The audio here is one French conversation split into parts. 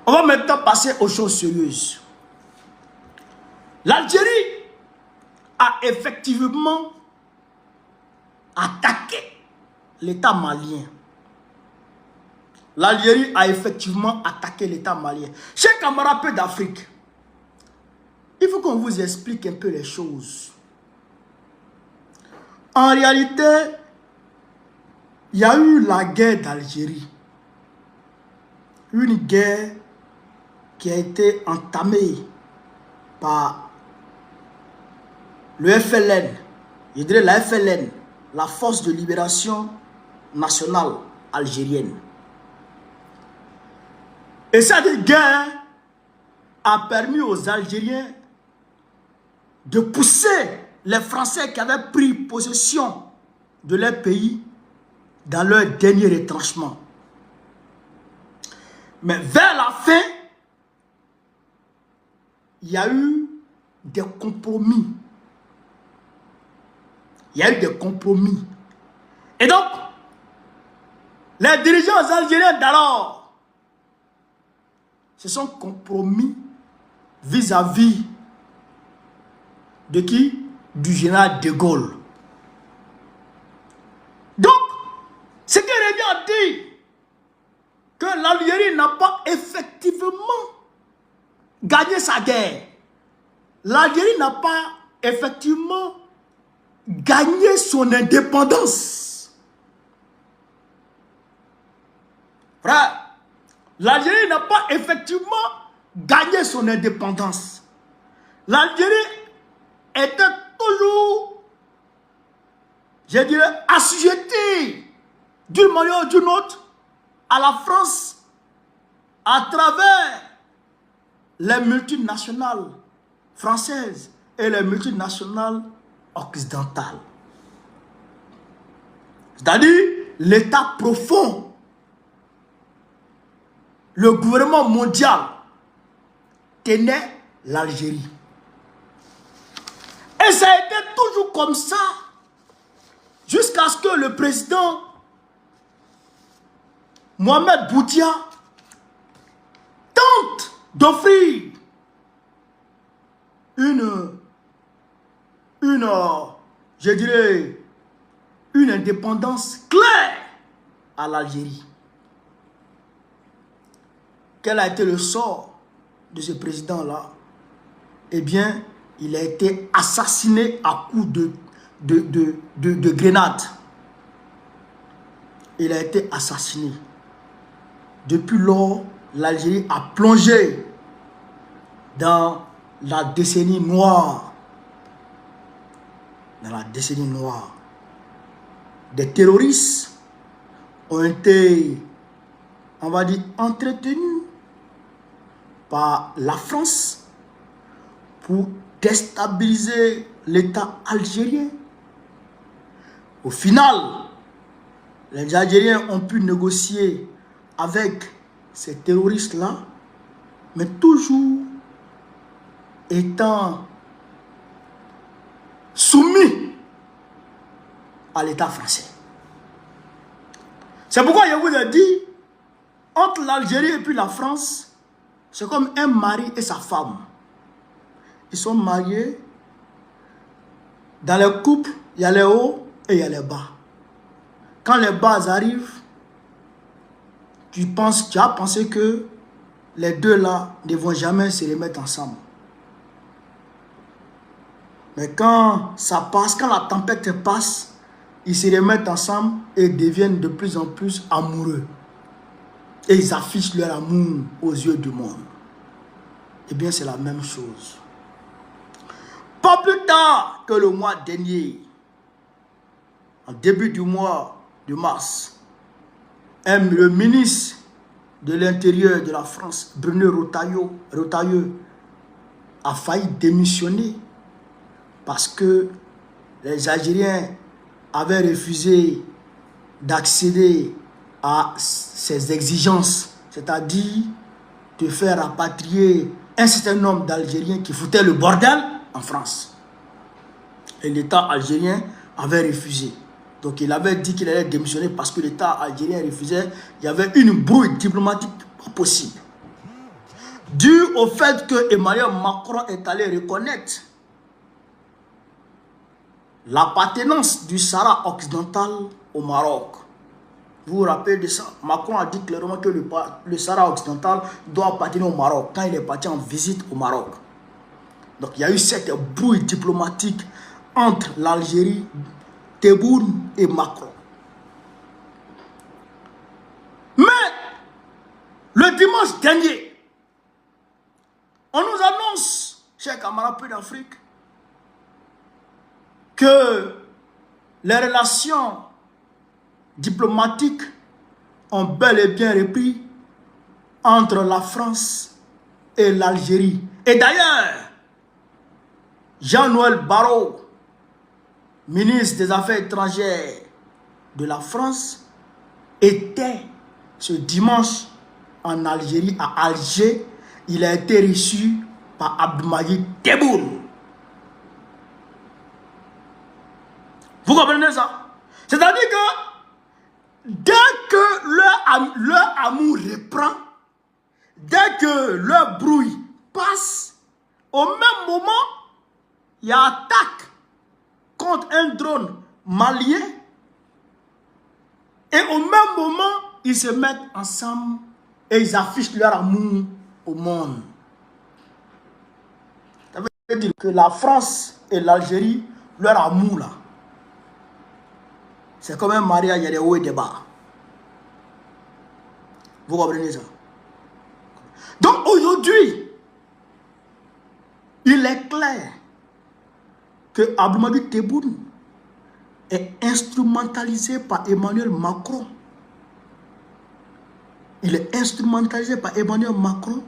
On va maintenant passer aux choses sérieuses. L'Algérie a effectivement attaqué l'État malien. L'Algérie a effectivement attaqué l'État malien. Chers camarades d'Afrique, il faut qu'on vous explique un peu les choses. En réalité, il y a eu la guerre d'Algérie. Une guerre qui a été entamée par le FLN, je dirais la FLN, la Force de Libération Nationale Algérienne. Et cette guerre a permis aux Algériens de pousser les Français qui avaient pris possession de leur pays dans leur dernier retranchement. Mais vers la fin, il y a eu des compromis. Il y a eu des compromis. Et donc, les dirigeants algériens d'alors se sont compromis vis-à-vis de qui? Du général de Gaulle. Donc, ce qui revient à dire que l'Algérie n'a pas effectivement gagné sa guerre. L'Algérie n'a pas effectivement gagné son indépendance. Frère, l'Algérie n'a pas effectivement gagné son indépendance. L'Algérie était toujours, je dirais, assujettie d'une manière ou d'une autre à la France à travers les multinationales françaises et les multinationales occidentales. C'est-à-dire l'État profond, le gouvernement mondial tenait l'Algérie. Et ça a été toujours comme ça jusqu'à ce que le président Mohamed Boutia tente d'offrir je dirais, une indépendance claire à l'Algérie. Quel a été le sort de ce président-là? Eh bien, il a été assassiné à coups de grenade. Il a été assassiné. Depuis lors, l'Algérie a plongé dans la décennie noire. Dans la décennie noire. Des terroristes ont été, on va dire, entretenus par la France pour déstabiliser l'État algérien. Au final, les Algériens ont pu négocier avec ces terroristes-là, mais toujours étant soumis à l'État français. C'est pourquoi je vous ai dit, entre l'Algérie et puis la France, c'est comme un mari et sa femme. Ils sont mariés. Dans le couple, il y a les hauts et il y a les bas. Quand les bas arrivent, tu as pensé que les deux là ne vont jamais se remettre ensemble. Mais quand ça passe, quand la tempête passe, ils se remettent ensemble et deviennent de plus en plus amoureux. Et ils affichent leur amour aux yeux du monde. Eh bien, c'est la même chose. Pas plus tard que le mois dernier, en début du mois de mars, le ministre de l'Intérieur de la France, Bruno Retailleau, a failli démissionner parce que les Algériens avaient refusé d'accéder à ces exigences, c'est-à-dire de faire rapatrier un certain nombre d'Algériens qui foutaient le bordel en France. Et l'État algérien avait refusé. Donc il avait dit qu'il allait démissionner parce que l'État algérien refusait. Il y avait une brouille diplomatique pas possible. dû au fait que Emmanuel Macron est allé reconnaître l'appartenance du Sahara occidental au Maroc. Vous vous rappelez de ça? Macron a dit clairement que le Sahara occidental doit appartenir au Maroc quand il est parti en visite au Maroc. Donc il y a eu cette brouille diplomatique entre l'Algérie, Tebboune et Macron. Mais le dimanche dernier, on nous annonce, chers camarades peu d'Afrique, que les relations diplomatiques ont bel et bien repris entre la France et l'Algérie. Et d'ailleurs, Jean-Noël Barrot, ministre des Affaires étrangères de la France, était ce dimanche en Algérie, à Alger. Il a été reçu par Abdelmadjid Tebboune. Vous comprenez ça? C'est-à-dire que dès que leur amour reprend, dès que leur brouille passe, au même moment, il y a attaque contre un drone malien. Et au même moment, ils se mettent ensemble et ils affichent leur amour au monde. Ça veut dire que la France et l'Algérie, leur amour là, c'est comme un mariage, il y a des hauts et des bas. Vous comprenez ça? Donc aujourd'hui, il est clair que Abdelmadjid Tebboune est instrumentalisé par Emmanuel Macron. Il est instrumentalisé par Emmanuel Macron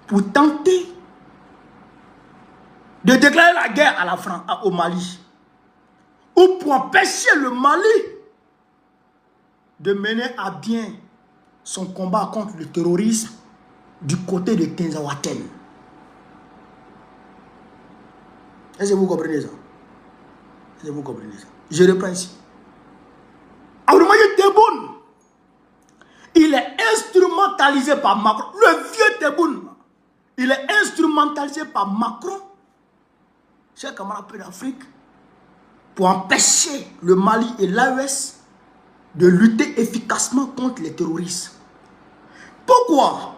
pour tenter de déclarer la guerre à la France, au Mali. Ou pour empêcher le Mali de mener à bien son combat contre le terrorisme du côté de Tinzaouaten. Est-ce que vous comprenez ça? Est-ce que vous comprenez ça? Je reprends ici. Abdelmadjid Tebboune, il est instrumentalisé par Macron. Le vieux Tebboune, il est instrumentalisé par Macron, chers camarades peu d'Afrique, pour empêcher le Mali et l'AES de lutter efficacement contre les terroristes. Pourquoi?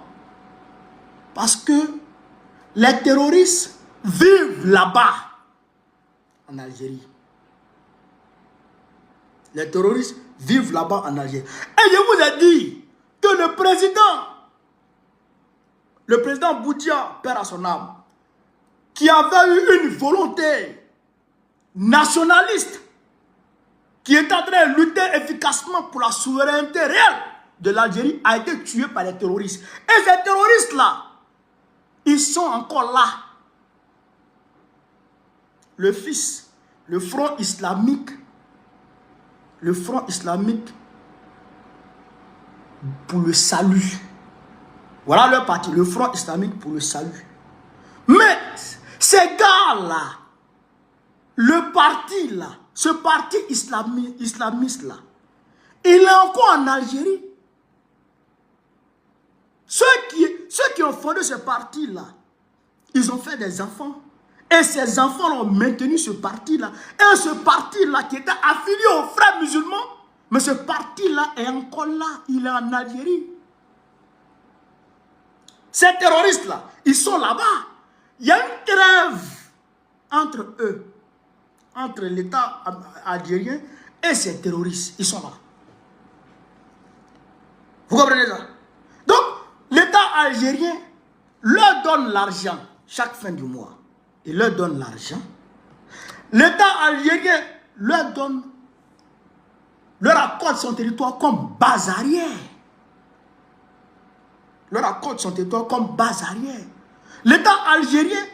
Parce que les terroristes vivent là-bas, en Algérie. Les terroristes vivent là-bas en Algérie. Et je vous ai dit que le président Boudia, père à son âme, qui avait eu une volonté nationaliste, qui est en train de lutter efficacement pour la souveraineté réelle de l'Algérie, a été tué par les terroristes. Et ces terroristes-là, ils sont encore là. Le fils, le front islamique pour le salut. Voilà leur parti, le front islamique pour le salut. Mais ces gars-là, le parti là, ce parti islamiste là, il est encore en Algérie. Ceux qui ont fondé ce parti là, ils ont fait des enfants. Et ces enfants ont maintenu ce parti là. Et ce parti là qui était affilié aux frères musulmans, mais ce parti là est encore là, il est en Algérie. Ces terroristes là, ils sont là-bas. Il y a une trêve entre eux, entre l'État algérien et ces terroristes. Ils sont là. Vous comprenez ça? Donc, l'État algérien leur donne l'argent chaque fin du mois. Il leur donne l'argent. L'État algérien leur accorde son territoire comme base arrière. Leur accorde son territoire comme base arrière. L'État algérien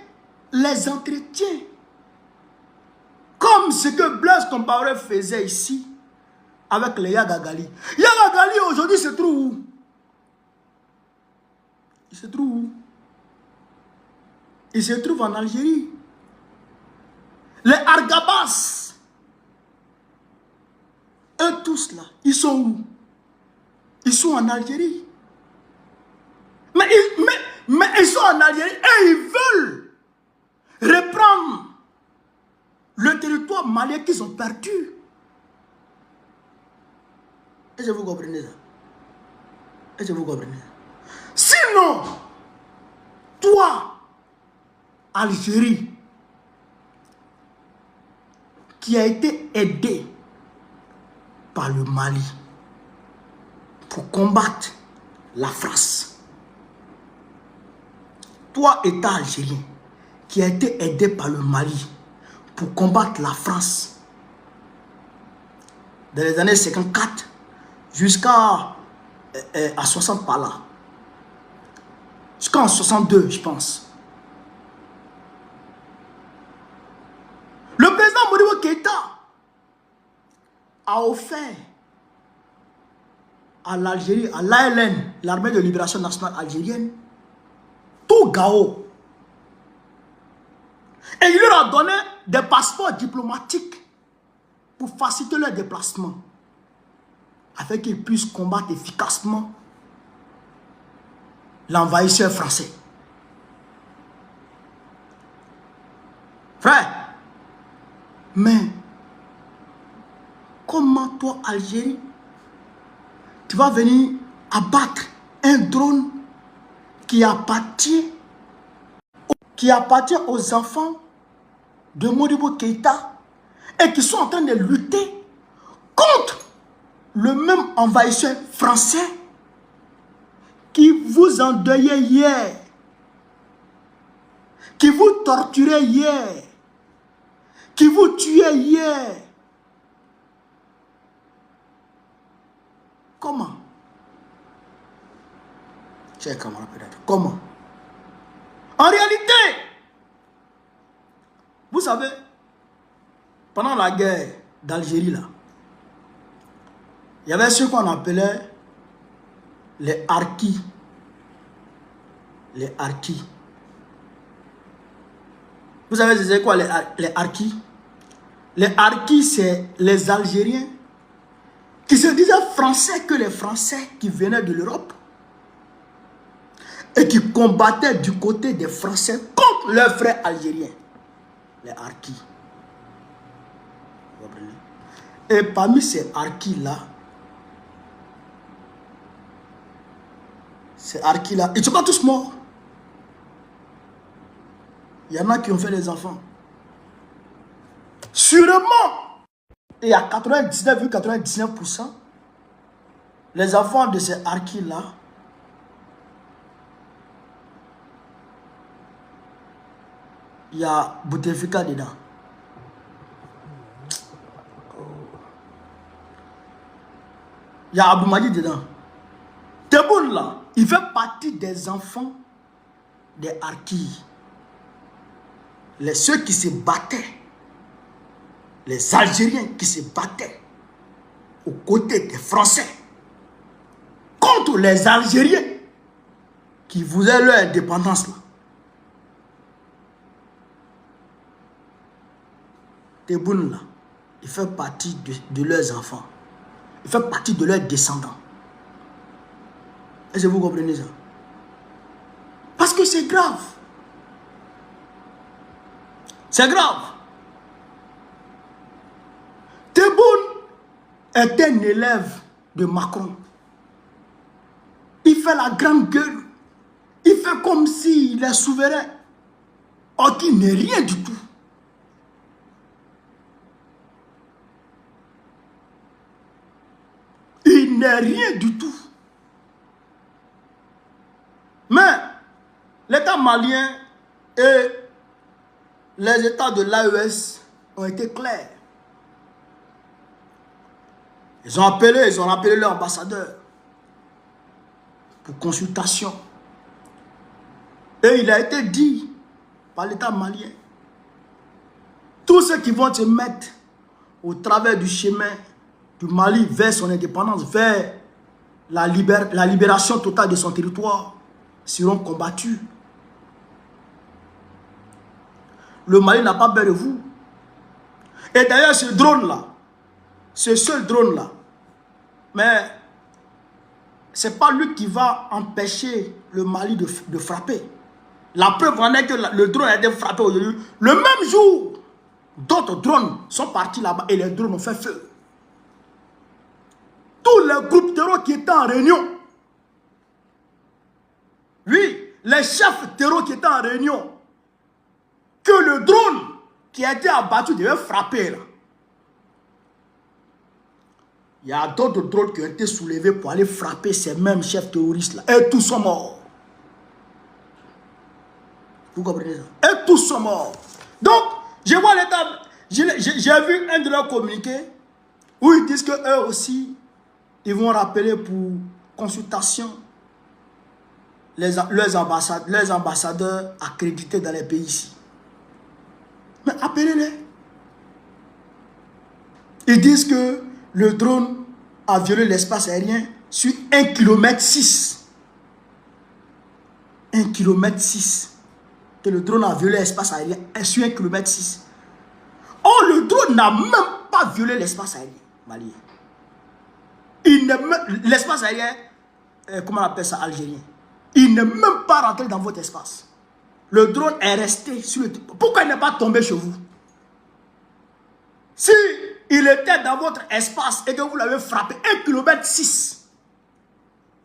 les entretient. Comme ce que Blaise Compaoré faisait ici avec les Yagagali. Yagagali aujourd'hui se trouve où? Il se trouve où? Il se trouve en Algérie. Les Argabas, eux tous là, ils sont où? Ils sont en Algérie. Mais sont en Algérie et ils veulent reprendre le territoire malien qu'ils ont perdu. Est-ce que vous comprenez ça? Est-ce que vous comprenez? Sinon, toi, Algérie, qui a été aidé par le Mali pour combattre la France. Toi, État algérien, qui a été aidé par le Mali pour combattre la France dans les années 54 jusqu'à 60 par là. Jusqu'en 62, je pense. Le président Modibo Keïta a offert à l'Algérie, à l'ALN, l'armée de libération nationale algérienne, tout Gao. Et il leur a donné des passeports diplomatiques pour faciliter leur déplacement, afin qu'ils puissent combattre efficacement l'envahisseur français. Frère, mais comment toi, Algérie, tu vas venir abattre un drone qui appartient aux enfants de Modibo Keïta et qui sont en train de lutter contre le même envahisseur français qui vous endeuillait hier, qui vous torturait hier, qui vous tuait hier. Comment? Chers camarades, peut-être. Comment? En réalité, vous savez, pendant la guerre d'Algérie, là, il y avait ce qu'on appelait les harkis. Les harkis. Vous savez, c'est quoi les harkis? Les harkis, c'est les Algériens qui se disaient français que les Français qui venaient de l'Europe et qui combattaient du côté des Français contre leurs frères algériens. Les harkis. Et parmi ces harkis-là, ils ne sont pas tous morts. Il y en a qui ont fait des enfants. Sûrement, il y a 99,99%, les enfants de ces harkis-là, il y a Bouteflika dedans. Il y a Aboumadi dedans. Tebboune là, il fait partie des enfants des harkis. Ceux qui se battaient, les Algériens qui se battaient aux côtés des Français contre les Algériens qui voulaient leur indépendance là. Tebboune là, il fait partie de leurs enfants. Il fait partie de leurs descendants. Est-ce que vous comprenez ça? Parce que c'est grave. C'est grave. Tebboune est un élève de Macron. Il fait la grande gueule. Il fait comme s'il est souverain. Or qu'il n'est rien du tout. Il n'est rien du tout. Mais l'État malien et les États de l'AES ont été clairs. Ils ont appelé leur ambassadeur pour consultation. Et il a été dit par l'État malien, tous ceux qui vont se mettre au travers du chemin du Mali vers son indépendance, vers la libération totale de son territoire, seront combattus. Le Mali n'a pas peur de vous. Et d'ailleurs, ce drone-là, ce seul drone-là, mais ce n'est pas lui qui va empêcher le Mali de frapper. La preuve en est que le drone a été frappé aujourd'hui. Le même jour, d'autres drones sont partis là-bas et les drones ont fait feu. Tous les groupes terroristes qui étaient en réunion, oui, les chefs terroristes qui étaient en réunion, que le drone qui a été abattu devait frapper là. Il y a d'autres drones qui ont été soulevés pour aller frapper ces mêmes chefs terroristes là. Et tous sont morts. Vous comprenez ça? Et tous sont morts. Donc, je vois l'État. J'ai vu un de leurs communiqués où ils disent qu'eux aussi, ils vont rappeler pour consultation leurs ambassadeurs accrédités dans les pays ici. Mais appelez-les. Ils disent que le drone a violé l'espace aérien sur 1,6 km. 1,6 km. Que le drone a violé l'espace aérien sur 1,6 km. Or, le drone n'a même pas violé l'espace aérien malien. L'espace aérien, comment on appelle ça, algérien. Il n'est même pas rentré dans votre espace. Le drone est resté sur le... Pourquoi il n'est pas tombé chez vous? Si il était dans votre espace et que vous l'avez frappé 1,6 km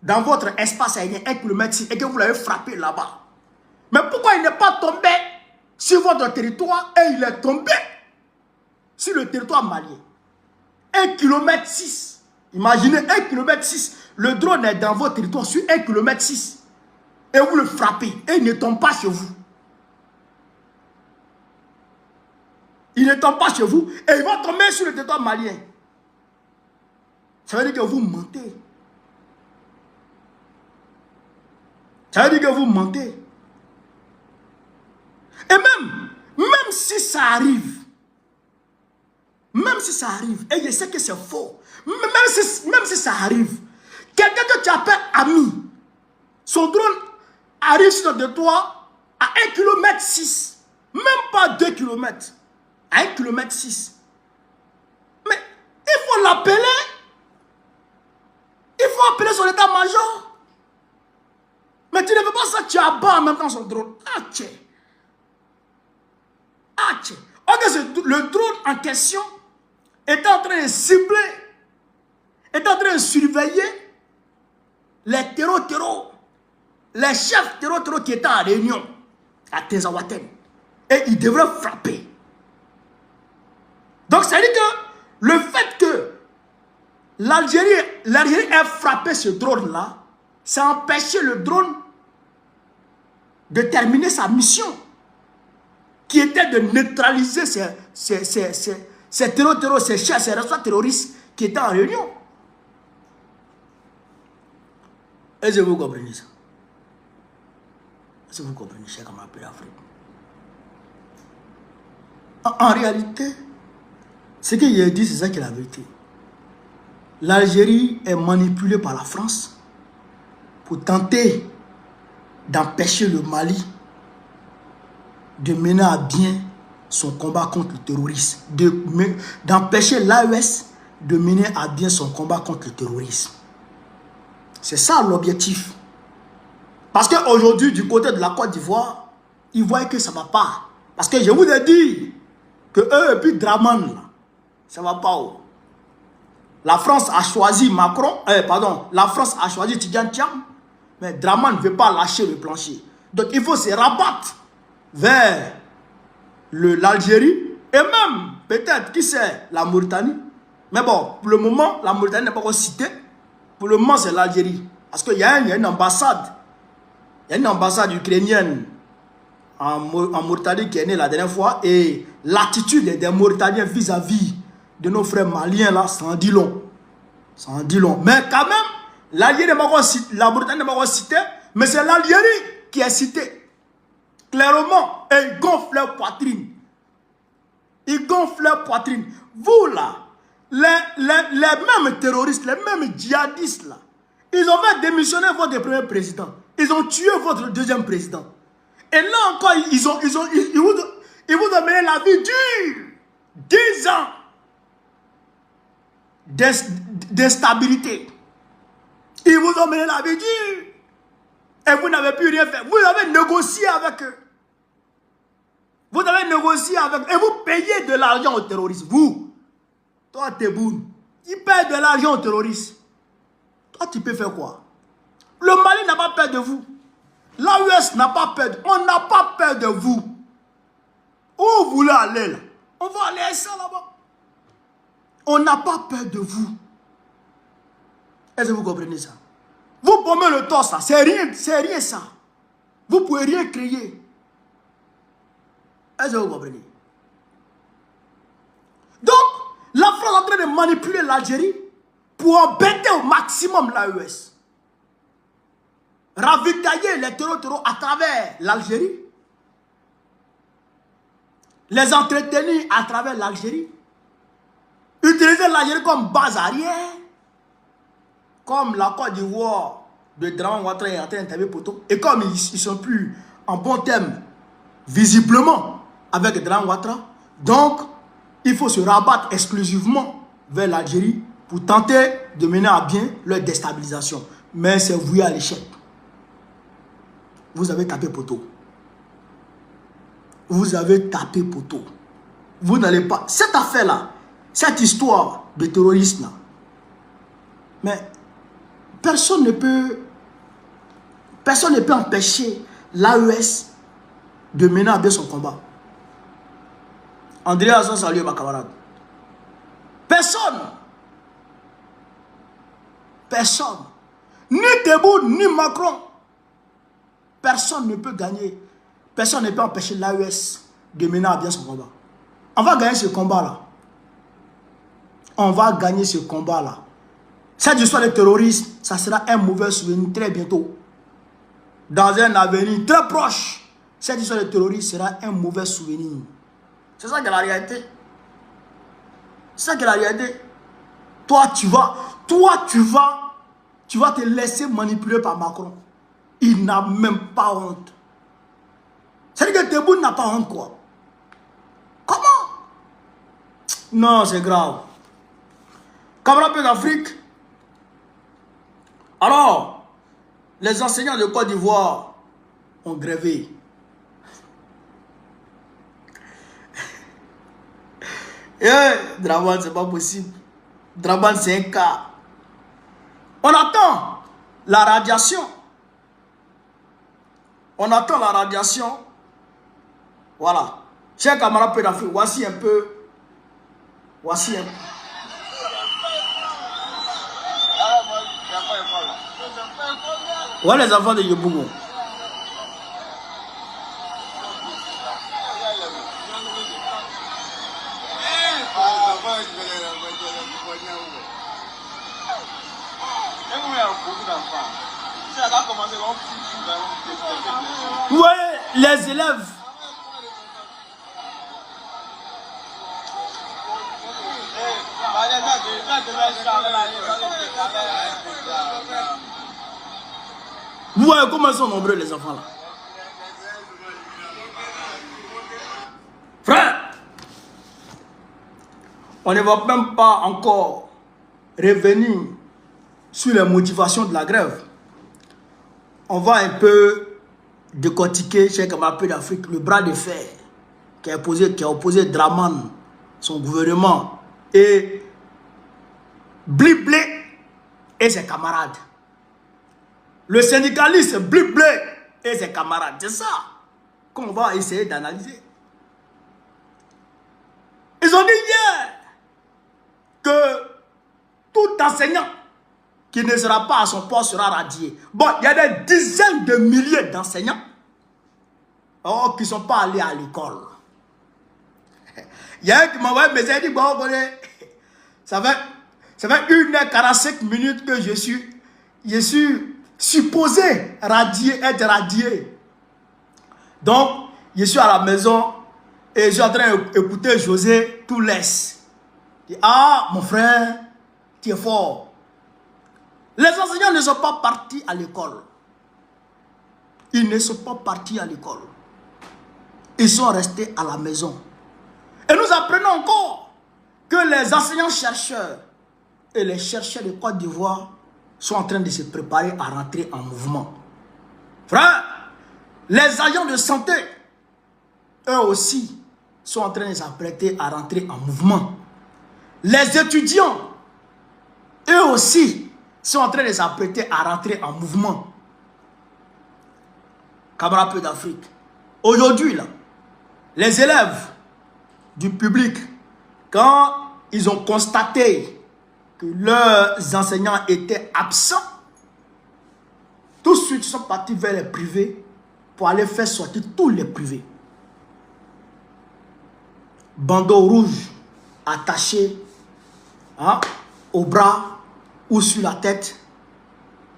dans votre espace aérien, 1,6 km et que vous l'avez frappé là-bas. Mais pourquoi il n'est pas tombé sur votre territoire et il est tombé sur le territoire malien? 1,6 km. Imaginez 1,6 km. Le drone est dans votre territoire sur 1,6 km. Et vous le frappez et il ne tombe pas chez vous. Il ne tombe pas chez vous et il va tomber sur le territoire malien. Ça veut dire que vous mentez. Ça veut dire que vous mentez. Et même si ça arrive, et je sais que c'est faux, même si ça arrive, quelqu'un que tu appelles ami, son drone arrive sur le territoire à 1,6 km, même pas 2 km, à 1,6 km. Mais il faut l'appeler, il faut appeler son état-major. Mais tu ne veux pas ça, tu abats en même temps son drone. Ok, le drone en question est en train de cibler, est en train de surveiller les terreaux, les chefs terreaux qui étaient en réunion à Tezawaten. Et ils devraient frapper. Donc, ça veut dire que le fait que l'Algérie ait frappé ce drone-là, ça a empêché le drone de terminer sa mission, qui était de neutraliser ces terreaux, ces chefs, ces responsables terroristes qui étaient en réunion. Est-ce que vous comprenez ça? Est-ce que vous comprenez, cher camarade de l'Afrique? En réalité, ce que j'ai dit, c'est ça qui est la vérité. L'Algérie est manipulée par la France pour tenter d'empêcher le Mali de mener à bien son combat contre le terrorisme, d'empêcher l'AES de mener à bien son combat contre le terrorisme. C'est ça l'objectif. Parce qu'aujourd'hui, du côté de la Côte d'Ivoire, ils voient que ça ne va pas. Parce que je vous ai dit que eux et puis Draman, là, ça ne va pas. La France a choisi Macron, la France a choisi Tidjane Thiam, mais Draman ne veut pas lâcher le plancher. Donc il faut se rabattre vers l'Algérie et même, peut-être, qui sait, la Mauritanie. Mais bon, pour le moment, la Mauritanie n'est pas encore citée. Pour le moment, c'est l'Algérie. Parce qu'il y a une ambassade. Il y a une ambassade ukrainienne en Mauritanie qui est née la dernière fois. Et l'attitude des Mauritaniens vis-à-vis de nos frères maliens, là, ça en dit long. Ça en dit long. Mais quand même, la Mauritanie n'est pas encore citée. Mais c'est l'Algérie qui est citée. Clairement. Et ils gonflent leur poitrine. Ils gonflent leur poitrine. Vous, là, les mêmes terroristes, les mêmes djihadistes, là, ils ont fait démissionner votre premier président. Ils ont tué votre deuxième président. Et là encore, ils vous ont mené la vie dure. 10 ans d'instabilité. Ils vous ont mené la vie dure. Et vous n'avez plus rien fait. Vous avez négocié avec eux. Vous avez négocié avec eux. Et vous payez de l'argent aux terroristes. Vous, toi, Tebboune, tu payes de l'argent aux terroristes. Toi, tu peux faire quoi? Le Mali n'a pas peur de vous. L'AES n'a pas peur. On n'a pas peur de vous. Où vous voulez aller là? On va aller à ça là-bas. On n'a pas peur de vous. Est-ce que vous comprenez ça? Vous pommez le torse là. C'est rien ça. Vous ne pouvez rien créer. Est-ce que vous comprenez? Donc, la France est en train de manipuler l'Algérie pour embêter au maximum l'AES. Ravitailler les terreaux à travers l'Algérie. Les entretenir à travers l'Algérie. Utiliser l'Algérie comme base arrière. Comme la Côte d'Ivoire de Dramane Ouattara est en train d'intervenir poteau. Et comme ils ne sont plus en bon terme, visiblement, avec Dramane Ouattara, donc il faut se rabattre exclusivement vers l'Algérie pour tenter de mener à bien leur déstabilisation. Mais c'est voué à l'échec. Vous avez tapé poteau. Vous avez tapé poteau. Vous n'allez pas... Cette affaire-là, cette histoire de terrorisme-là, mais personne ne peut empêcher l'AES de mener à bien son combat. André Azan, salut ma camarade. Personne. Personne. Ni Tebboune, ni Macron. Personne ne peut gagner. Personne ne peut empêcher l'AES de mener à bien son combat. On va gagner ce combat-là. On va gagner ce combat-là. Cette histoire de terrorisme, ça sera un mauvais souvenir très bientôt. Dans un avenir très proche, cette histoire de terrorisme sera un mauvais souvenir. C'est ça qui est la réalité. C'est ça qui est la réalité. Toi, tu vas te laisser manipuler par Macron. Il n'a même pas honte. C'est-à-dire que Tebboune n'a pas honte, quoi. Comment? Non, c'est grave. Camarades d'Afrique. Alors, les enseignants de Côte d'Ivoire ont grévé. Dramane, c'est pas possible. Dramane, c'est un cas. On attend la radiation. On attend la radiation. Voilà. Chers camarades d'Afrique, voici un peu. Voici un peu. Voilà les enfants de Yebougou. Ouais, les élèves. Vous voyez comment ils sont nombreux les enfants là. Frère, on ne va même pas encore revenir sur les motivations de la grève. On va un peu décortiquer, chez camarades d'Afrique, le bras de fer qui a opposé Dramane, son gouvernement, et Bliblé et ses camarades. Le syndicaliste Bliblé et ses camarades. C'est ça qu'on va essayer d'analyser. Ils ont dit hier que tout enseignant qui ne sera pas à son poste sera radié. Bon, il y a des dizaines de milliers d'enseignants qui ne sont pas allés à l'école. Il y a un qui m'a envoyé un message, il dit, bon, ça fait 1h45 que je suis supposé être radié. Donc, je suis à la maison et je suis en train d'écouter José Toulès. Il dit, ah, mon frère, tu es fort. Les enseignants ne sont pas partis à l'école. Ils ne sont pas partis à l'école. Ils sont restés à la maison. Et nous apprenons encore que les enseignants-chercheurs et les chercheurs de Côte d'Ivoire sont en train de se préparer à rentrer en mouvement. Frère, les agents de santé, eux aussi, sont en train de s'apprêter à rentrer en mouvement. Les étudiants, eux aussi, sont en train de s'apprêter à rentrer en mouvement. Camarades peu d'Afrique. Aujourd'hui, là, les élèves du public, quand ils ont constaté que leurs enseignants étaient absents, tout de suite, ils sont partis vers les privés pour aller faire sortir tous les privés. Bandeau rouge attaché au bras ou sur la tête,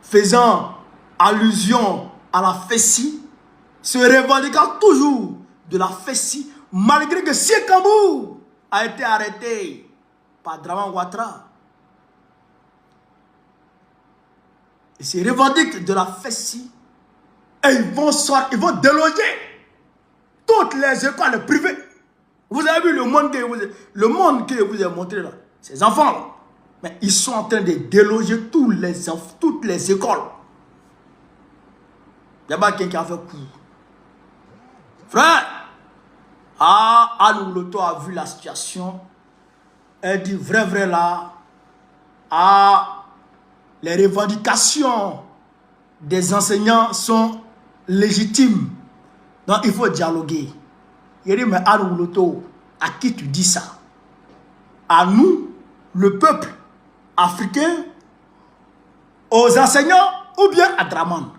faisant allusion à la fessie, se revendiquant toujours de la fessie, malgré que Sékamou a été arrêté par Draman Ouattara. Ils se revendiquent de la fessie et ils vont déloger toutes les écoles privées. Vous avez vu le monde que je vous ai montré là, ces enfants là, mais ils sont en train de déloger toutes les écoles. Il n'y a pas quelqu'un qui a fait coup. Frère, Anne Loto a vu la situation. Elle dit vrai là, les revendications des enseignants sont légitimes. Donc il faut dialoguer. Il dit, mais Anne Loto, à qui tu dis ça? À nous, le peuple africain, aux enseignants ou bien à Draman?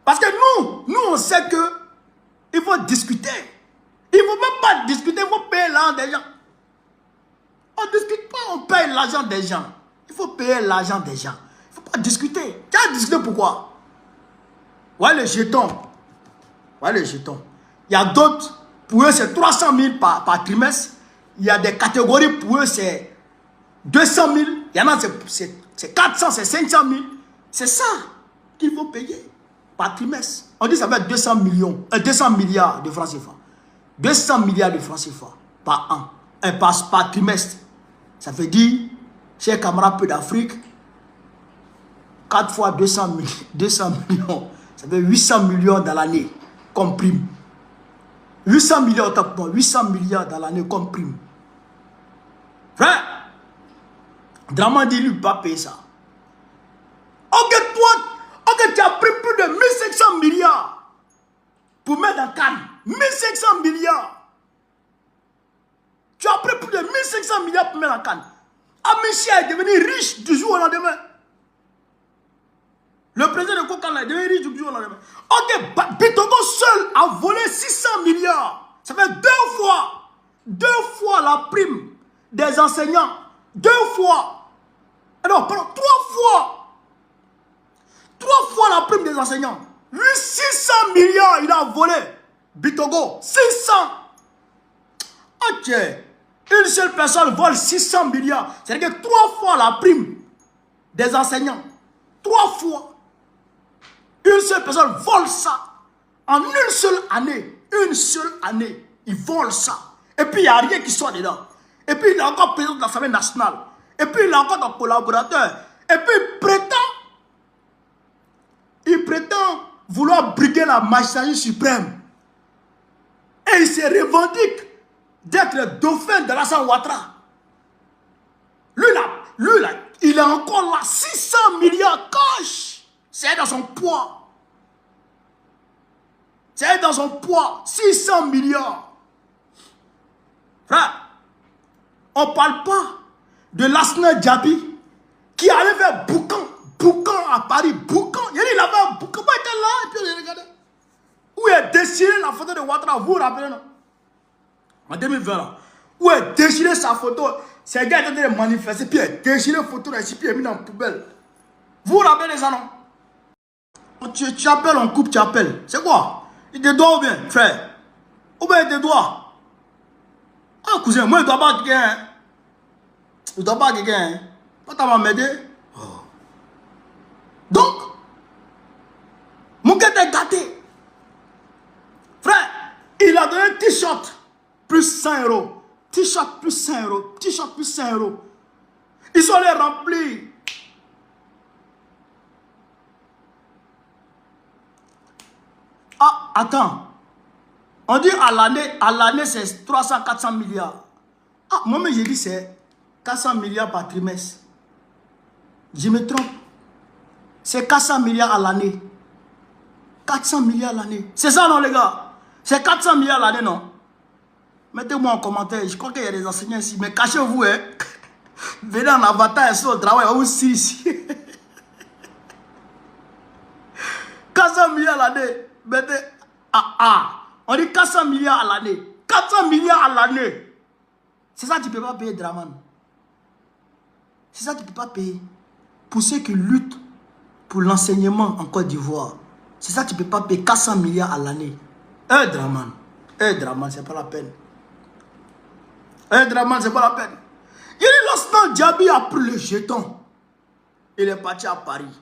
Parce que nous on sait que il faut discuter. Il ne faut même pas discuter, il faut payer l'argent des gens. On ne discute pas, on paye l'argent des gens. Il faut payer l'argent des gens. Il ne faut pas discuter. Tu as discuté pourquoi? Ouais, les jetons. Ouais, les jetons. Il y a d'autres, pour eux, c'est 300 000 par trimestre. Il y a des catégories, pour eux, c'est 200 000. Il y en a, c'est 400, c'est 500 000. C'est ça qu'il faut payer par trimestre. On dit que ça va être 200 milliards de francs CFA. 200 milliards de francs CFA par an. Par trimestre. Ça veut dire, chers camarades peu d'Afrique, 4 fois 200 millions. Ça fait 800 millions dans l'année comme prime. 800 millions, 800 milliards dans l'année comme prime. Frère, Draman dit lui pas payer ça. Ok, tu as pris plus de 1500 milliards pour mettre dans Cannes. 1500 milliards. Tu as pris plus de 1500 milliards pour mettre dans Cannes. Amicia est devenu riche du jour au lendemain. Le président de Kokana est devenu riche du jour au lendemain. Ok, Bitogo seul a volé 600 milliards. Ça fait deux fois la prime des enseignants. 2 fois. Non, pardon, 3 fois. 3 fois la prime des enseignants. Lui, 600 milliards, il a volé. Bitogo, 600. Ok. Une seule personne vole 600 milliards. C'est-à-dire que 3 fois la prime des enseignants. 3 fois. Une seule personne vole ça. En une seule année. Une seule année. Il vole ça. Et puis, il n'y a rien qui soit dedans. Et puis, il est encore président de l'Assemblée nationale. Et puis, il est encore un collaborateur. Et puis, il prétend vouloir briguer la magistrature suprême. Et il se revendique d'être le dauphin de l'Assane Ouattara. Lui là, il est encore là. 600 milliards cash. C'est dans son poids. C'est dans son poids. 600 milliards. Frère, on ne parle pas de Lassana Djabi qui allait faire Boucan à Paris. Boucan. Il avait un Boucan. Il était là et puis il regardait. Où est déchiré la photo de Ouattara. Vous vous rappelez, non? En 2020, là. Où est déchiré sa photo. Ces gars étaient en train de manifester. Puis il a déchiré la photo ici. Puis il a mis dans la poubelle. Vous vous rappelez ça, non? Tu appelles, on coupe, tu appelles. C'est quoi? Il te doit ou bien, frère? Ou bien il te doit? Ah, cousin, moi, je ne dois pas à quelqu'un. Hein? Je ne dois pas à quelqu'un. Hein? Pas t'as m'aider. Oh. Donc, mon gars est gâté. Frère, il a donné un t-shirt plus 100 euros. T-shirt plus 100 euros. T-shirt plus 100 euros. Ils sont les remplis. attends. On dit à l'année c'est 300-400 milliards. Ah, moi-même j'ai dit c'est 400 milliards par trimestre. Je me trompe. C'est 400 milliards à l'année. 400 milliards à l'année. C'est ça non les gars? C'est 400 milliards à l'année non? Mettez-moi en commentaire. Je crois qu'il y a des enseignants ici. Mais cachez-vous hein. Venez en avatar sur le travail. On aussi ici. 400 milliards à l'année. Mettez... On dit 400 milliards à l'année. 400 milliards à l'année. C'est ça que tu ne peux pas payer, Draman. C'est ça que tu ne peux pas payer. Pour ceux qui luttent pour l'enseignement en Côte d'Ivoire. C'est ça que tu ne peux pas payer 400 milliards à l'année. Draman. Draman, c'est pas la peine. Draman, c'est pas la peine. Il dit lorsque Diaby a pris le jeton, il est parti à Paris.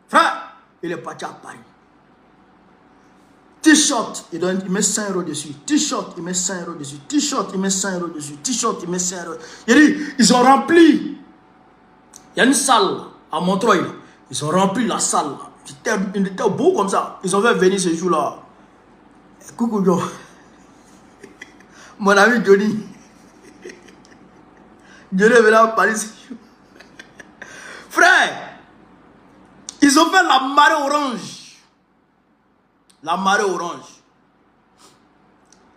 Frère, il est parti à Paris. T-shirt, il met 5 € dessus. T-shirt, il met 5 € dessus. T-shirt, il met 5 € dessus. T-shirt, il met 5 €. Il dit, ils ont rempli. Il y a une salle à Montreuil. Ils ont rempli la salle. Il était beau comme ça. Ils ont fait venir ce jour-là. Coucou, yo. Mon ami Johnny. Johnny est venu à Paris ce jour. Frère, ils ont fait la marée orange. La marée orange.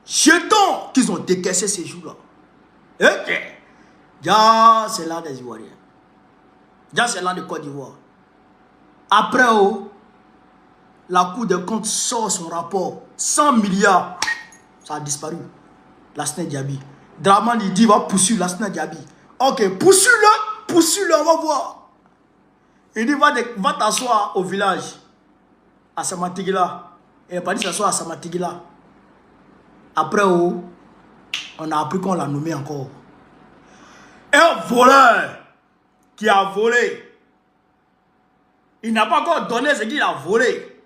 Jetons qu'ils ont décaissé ces jours-là. Ok. Ya, c'est là des Ivoiriens. Ya, c'est là de Côte d'Ivoire. Après, la Cour des comptes sort son rapport. 100 milliards. Ça a disparu. Lassana Diaby. Draman, il dit, va poursuivre Lassana Diaby. Ok, poursuis-le, on va voir. Il dit, va t'asseoir au village. À Samatigila. Il n'est pas dit s'asseoir à Samatigila. Après, on a appris qu'on l'a nommé encore. Un voleur qui a volé. Il n'a pas encore donné ce qu'il a volé.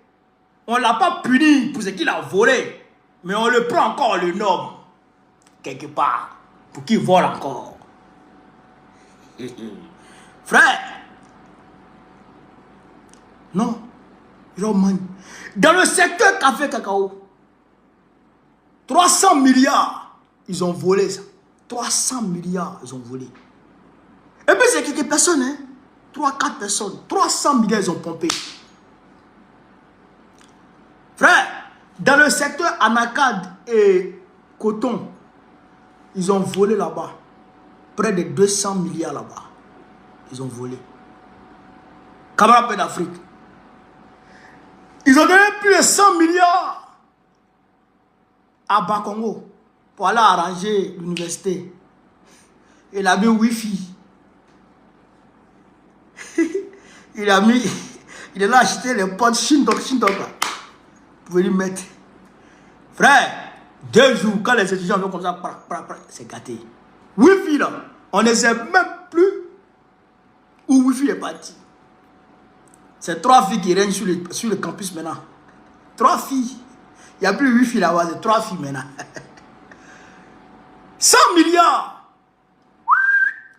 On ne l'a pas puni pour ce qu'il a volé. Mais on le prend encore, le nomme. Quelque part. Pour qu'il vole encore. Frère. Non. Dans le secteur café cacao. 300 milliards. Ils ont volé ça. 300 milliards, ils ont volé. Et puis c'est quelques personnes, hein. 3-4 personnes. 300 milliards, ils ont pompé. Frère, dans le secteur Anacad et Coton, ils ont volé là-bas. Près de 200 milliards là-bas. Ils ont volé. Camarade d'Afrique. Ils ont donné plus de 100 milliards à Bakongo pour aller arranger l'université. Il a mis Wi-Fi. Il est là acheter les potes Shindok là. Pour venir mettre. Frère, 2 jours, quand les étudiants viennent comme ça, c'est gâté. Wi-Fi là, on ne sait même plus où Wi-Fi est parti. C'est 3 filles qui règnent sur le campus maintenant. 3 filles. Il n'y a plus 8 filles là-bas, c'est 3 filles maintenant. 100 milliards.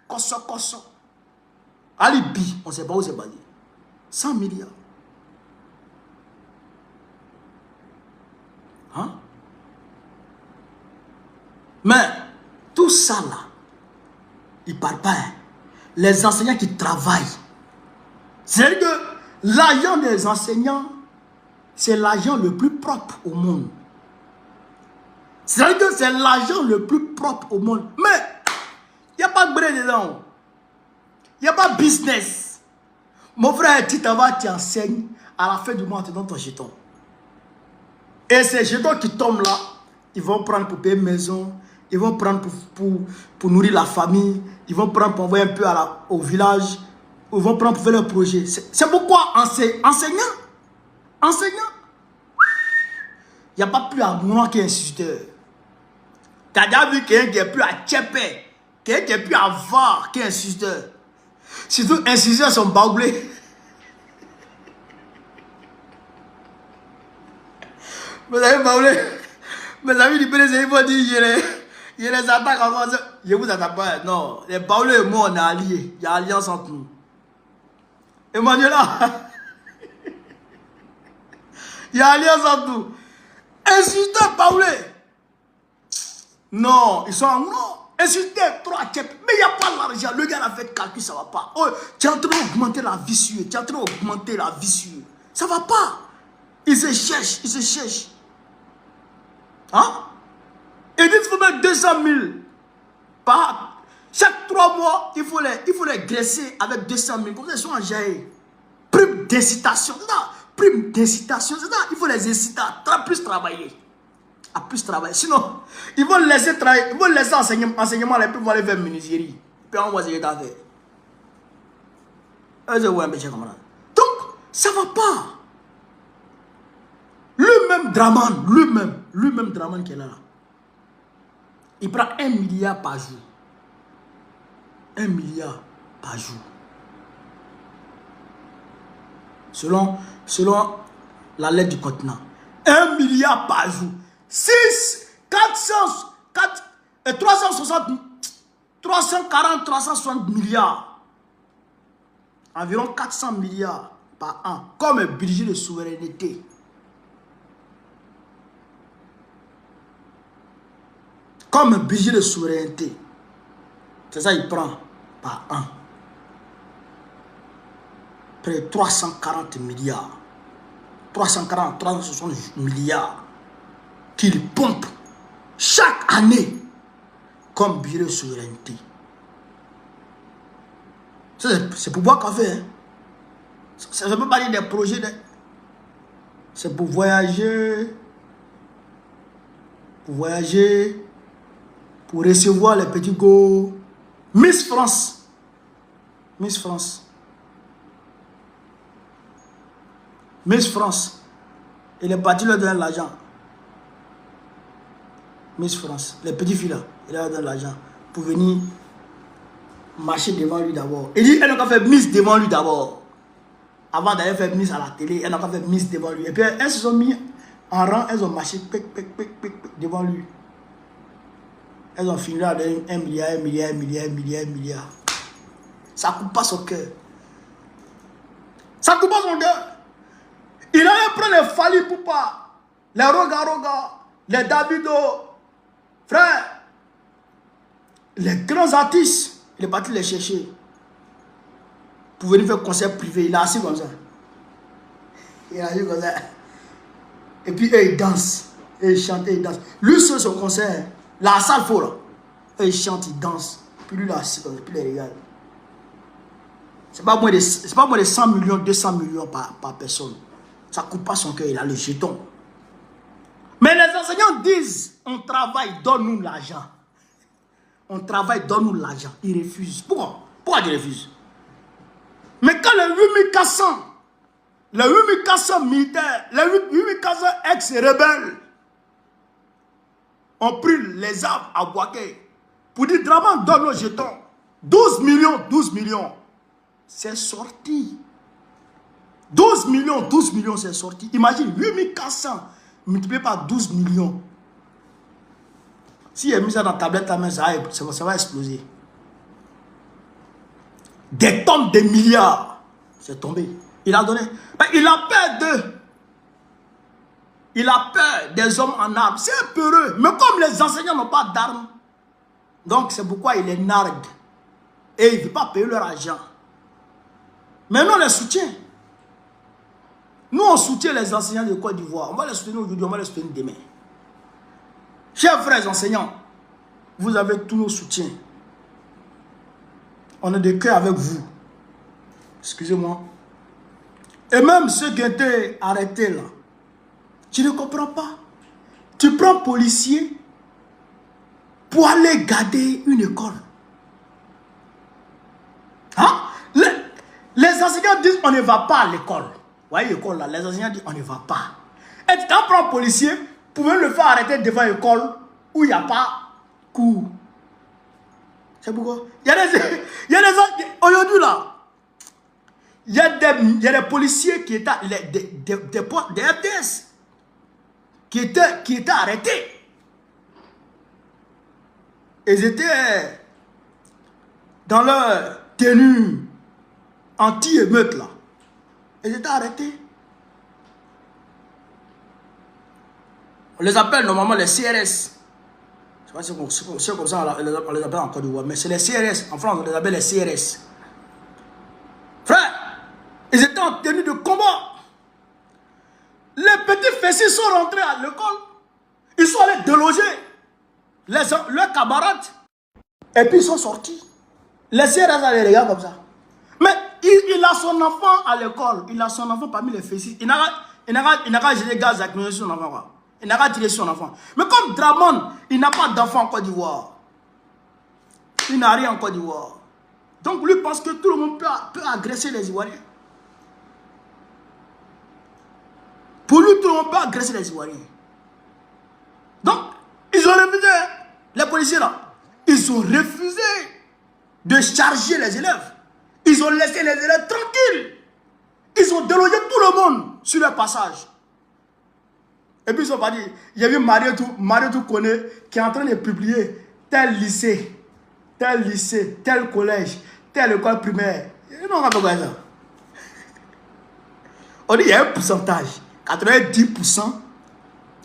Kosso. Alibi, on ne sait pas où c'est basé. 100 milliards. Hein? Mais tout ça là, ils ne parlent pas. Hein. Les enseignants qui travaillent. C'est-à-dire que l'argent des enseignants, c'est l'argent le plus propre au monde. C'est-à-dire que c'est l'argent le plus propre au monde. Mais il n'y a pas de bré dedans. Il n'y a pas de business. Mon frère, tu t'en vas, tu enseignes. À la fin du mois, tu donnes ton jeton. Et ces jetons qui tombent là, ils vont prendre pour payer maison. Ils vont prendre pour nourrir la famille. Ils vont prendre pour envoyer un peu au village. Ils vont prendre pour faire leur projet. C'est pourquoi enseignant. Il n'y a pas plus à moi qu'un instituteur. Tu as déjà vu quelqu'un qui est plus à Tchépé, quelqu'un qui est plus à Var qu'un instituteur. Surtout un instituteur sont baoulés. Vous avez baoulé. Mes amis du PDC, ils vont dire, il les attaque encore. Je vous attaque pas. Non, les baoulés et moi, on est alliés. Il y a alliance entre nous. Emmanuel là. Il y a Alliance Abdou. Insultez Paulé. Non, ils sont en non. Insultez 3 têtes. Mais il n'y a pas l'argent. Le gars a fait calcul, ça ne va pas. Oh, tu es en train d'augmenter la vie sur eux. Tu es en train d'augmenter la vie sur eux. Ça ne va pas. Ils se cherchent, ils se cherchent. Hein? Ils disent qu'il faut mettre 200 000 par... Chaque 3 mois, il faut les graisser avec 200 000. Comme ça, ils sont en jaillit. Prime d'incitation. Prime d'incitation. Il faut les inciter à plus travailler. À plus travailler. Sinon, ils vont laisser travailler. Ils vont laisser enseignement. Et puis ils vont aller faire menuiserie. Puis on va essayer d'affaire. Donc, ça ne va pas. Lui-même Draman qui est là. Il prend 1 milliard par jour. 1 milliard par jour. Selon la lettre du continent. 1 milliard par jour. 360 milliards. Environ 400 milliards par an. Comme un budget de souveraineté. Comme un budget de souveraineté. C'est ça qu'il prend par an. Près de 340 milliards. 360 milliards qu'il pompe chaque année comme budget de souveraineté. C'est pour boire café. Hein? Ça ne peut pas dire des projets. C'est pour voyager. Pour voyager. Pour recevoir les petits go. Miss France. Miss France. Miss France. Il est parti leur donner l'argent. Miss France. Les petits filles là. Il leur donne l'argent. Pour venir marcher devant lui d'abord. Il dit, elle n'a qu'à faire Miss devant lui d'abord. Avant d'aller faire Miss à la télé, elle n'a qu'à faire Miss devant lui. Et puis elles se sont mis en rang. Elles ont marché devant lui. Elles ont fini là de 1 milliard. Ça coupe pas son cœur. Ça coupe pas son cœur. Il allait prendre les Fali Poupa, les Roga, les Davido, frère, les grands artistes. Il est parti les chercher pour venir faire concert privé. Il est assis comme ça. Il est assis comme ça. Et puis eux, ils dansent. Et ils chantent, et ils dansent. Lui, sur son concert, la salle faux là. Eux, ils chantent, ils dansent. Puis lui, là, assis comme ça. Puis il les regarde. C'est pas moins de 100 millions, 200 millions par personne. Ça ne coupe pas son cœur, il a le jeton. Mais les enseignants disent, on travaille, donne-nous l'argent. On travaille, donne-nous l'argent. Ils refusent. Pourquoi? Pourquoi ils refusent? Mais quand les 8400 militaires, les 8400 ex-rebelles ont pris les armes à Bouaké pour dire, Draman, donne nos jetons. 12 millions. C'est sorti. 12 millions, c'est sorti. Imagine, 8400 multiplié par 12 millions. Si il a mis ça dans la tablette, ça va exploser. Des tonnes de milliards. C'est tombé. Il a donné. Il a peur d'eux. Il a peur des hommes en armes. C'est un peureux. Mais comme les enseignants n'ont pas d'armes, donc c'est pourquoi il les nargue. Et il ne veut pas payer leur argent. Mais nous, on les soutient. Nous, on soutient les enseignants de Côte d'Ivoire. On va les soutenir aujourd'hui, on va les soutenir demain. Chers frères enseignants, vous avez tous nos soutiens. On est de cœur avec vous. Excusez-moi. Et même ceux qui ont été arrêtés là, tu ne comprends pas. Tu prends policier pour aller garder une école. Hein? Les enseignants disent on ne va pas à l'école. Vous voyez l'école là, les enseignants disent on ne va pas. Et tu prends un policier pour le faire arrêter devant l'école où il n'y a pas cours. C'est pourquoi il y a des aujourd'hui là, il y a des policiers qui étaient des FDS qui étaient arrêtés. Ils étaient dans leur tenue anti-émeute là. Ils étaient arrêtés. On les appelle normalement les CRS. Je ne sais pas si c'est comme ça, on les appelle en Côte d'Ivoire. Mais c'est les CRS. En France, on les appelle les CRS. Frère, ils étaient en tenue de combat. Les petits fessiers sont rentrés à l'école. Ils sont allés déloger leurs camarades. Et puis ils sont sortis. Les CRS allaient les regarder comme ça. Mais il a son enfant à l'école. Il a son enfant parmi les fessiers. Il n'a qu'à jeter gaz à sur son enfant. Quoi. Il n'a qu'à tirer sur son enfant. Mais comme Dramane, il n'a pas d'enfant en Côte d'Ivoire. Il n'a rien en Côte d'Ivoire. Donc lui pense que tout le monde peut agresser les Ivoiriens. Pour lui, tout le monde peut agresser les Ivoiriens. Donc, ils ont refusé, les policiers là, ils ont refusé de charger les élèves. Ils ont laissé les élèves tranquilles. Ils ont délogé tout le monde sur leur passage. Et puis ils ont pas dit, il y a vu Marietou Koné qui est en train de publier tel lycée, tel collège, telle école primaire. Non, on va pas ça. On dit il y a un pourcentage. 90%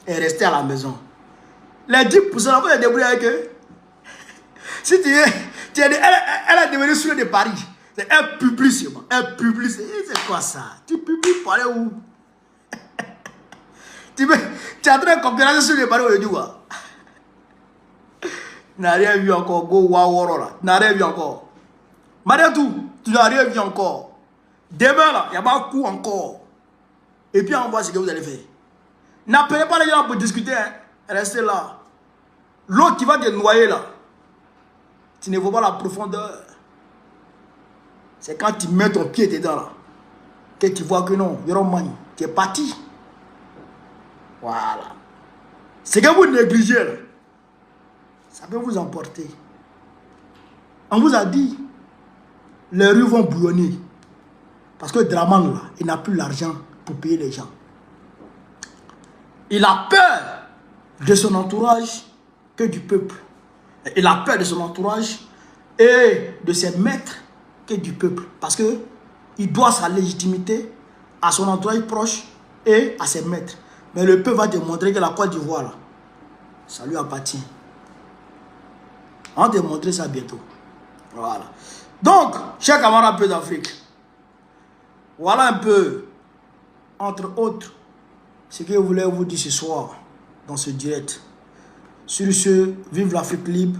est resté à la maison. Les 10%, on va se débrouiller avec eux. Si elle est devenue sur de Paris. C'est un publicité. C'est quoi ça? Tu publies pour aller où? Tu es en train de concurrencer sur les Paris aujourd'hui. Tu n'as rien vu encore. Go Waworo là. Tu n'as rien vu encore. Marietou, tu n'as rien vu encore. Demain là, il n'y a pas un coup encore. Et puis on voit ce que vous allez faire. N'appelez pas les gens pour discuter. Hein. Restez là. L'eau qui va te noyer là. Tu ne vois pas la profondeur. C'est quand tu mets ton pied dedans là. Que tu vois que non, Yoromani, tu es parti. Voilà. C'est que vous négligez là. Ça peut vous emporter. On vous a dit, les rues vont bouillonner. Parce que Dramane là, il n'a plus l'argent pour payer les gens. Il a peur de son entourage que du peuple. Il a peur de son entourage et de ses maîtres que du peuple. Parce que il doit sa légitimité à son entourage proche et à ses maîtres. Mais le peuple va démontrer que la Côte d'Ivoire, là, ça lui appartient. On va démontrer ça bientôt. Voilà. Donc, chers camarades peu d'Afrique, voilà un peu, entre autres, ce que je voulais vous dire ce soir, dans ce direct. Sur ce, vive l'Afrique libre,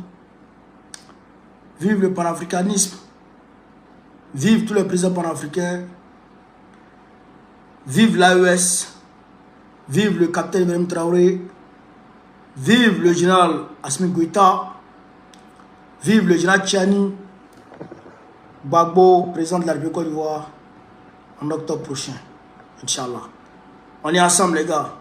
vive le panafricanisme, vive tous les présidents panafricains, vive l'AES, vive le capitaine Ibrahim Traoré, vive le général Assimi Goïta, vive le général Tchani Gbagbo, président de la République Côte d'Ivoire, en octobre prochain, Inch'Allah. On est ensemble les gars.